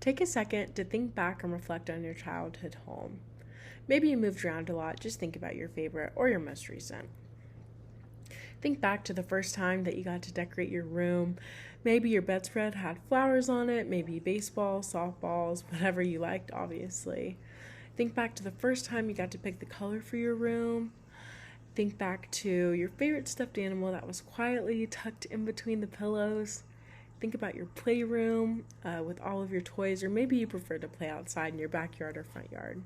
Take a second to think back and reflect on your childhood home. Maybe you moved around a lot, just think about your favorite or your most recent. Think back to the first time that you got to decorate your room. Maybe your bedspread had flowers on it, maybe baseballs, softballs, whatever you liked, obviously. Think back to the first time you got to pick the color for your room. Think back to your favorite stuffed animal that was quietly tucked in between the pillows. Think about your playroom with all of your toys, or maybe you prefer to play outside in your backyard or front yard.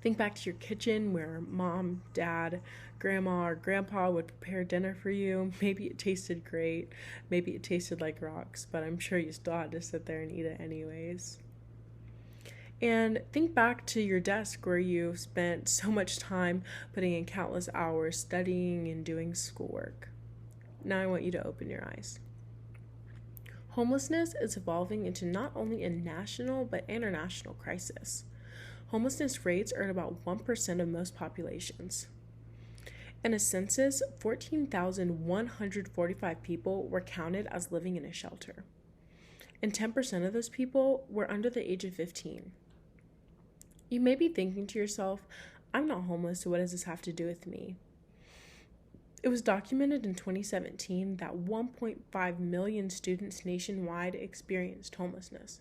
Think back to your kitchen where mom, dad, grandma, or grandpa would prepare dinner for you. Maybe it tasted great, maybe it tasted like rocks, but I'm sure you still had to sit there and eat it anyways. And think back to your desk where you spent so much time putting in countless hours studying and doing schoolwork. Now I want you to open your eyes. Homelessness is evolving into not only a national but international crisis. Homelessness rates are at about 1% of most populations. In a census, 14,145 people were counted as living in a shelter. And 10% of those people were under the age of 15. You may be thinking to yourself, I'm not homeless, so what does this have to do with me? It was documented in 2017 that 1.5 million students nationwide experienced homelessness,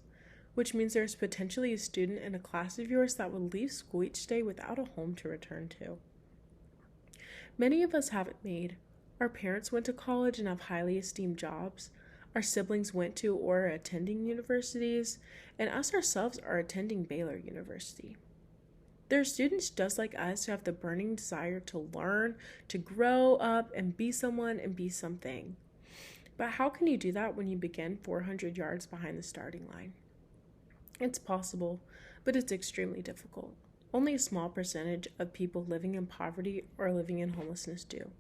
which means there's potentially a student in a class of yours that would leave school each day without a home to return to. Many of us have it made. Our parents went to college and have highly esteemed jobs. Our siblings went to or are attending universities, and us ourselves are attending Baylor University. There are students just like us who have the burning desire to learn, to grow up and be someone and be something. But how can you do that when you begin 400 yards behind the starting line? It's possible, but it's extremely difficult. Only a small percentage of people living in poverty or living in homelessness do.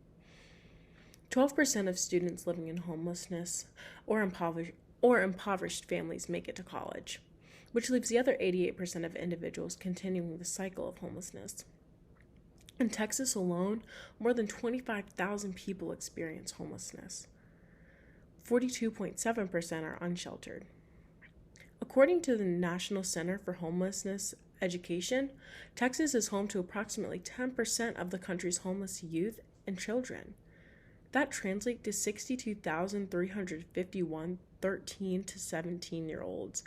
12% of students living in homelessness or impoverished families make it to college, which leaves the other 88% of individuals continuing the cycle of homelessness. In Texas alone, more than 25,000 people experience homelessness. 42.7% are unsheltered. According to the National Center for Homelessness Education, Texas is home to approximately 10% of the country's homeless youth and children. That translates to 62,351 13 to 17-year-olds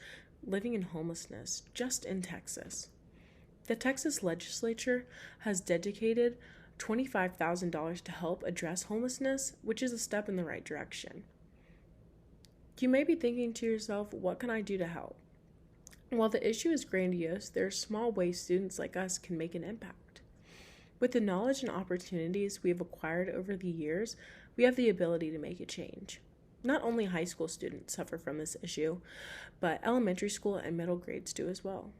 living in homelessness just in Texas. The Texas legislature has dedicated $25,000 to help address homelessness, which is a step in the right direction. You may be thinking to yourself, what can I do to help? While the issue is grandiose, there are small ways students like us can make an impact. With the knowledge and opportunities we have acquired over the years, we have the ability to make a change. Not only high school students suffer from this issue, but elementary school and middle grades do as well.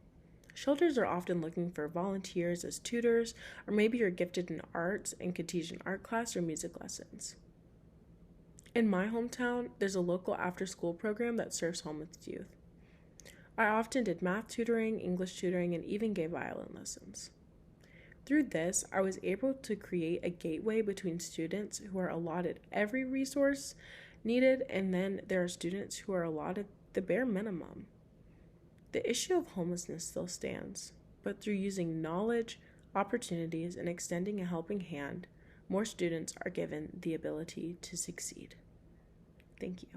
Shelters are often looking for volunteers as tutors, or maybe you're gifted in arts and could teach an art class or music lessons. In my hometown, there's a local after-school program that serves homeless youth. I often did math tutoring, English tutoring, and even gave violin lessons. Through this, I was able to create a gateway between students who are allotted every resource needed, and then there are students who are allotted the bare minimum. The issue of homelessness still stands, but through using knowledge, opportunities, and extending a helping hand, more students are given the ability to succeed. Thank you.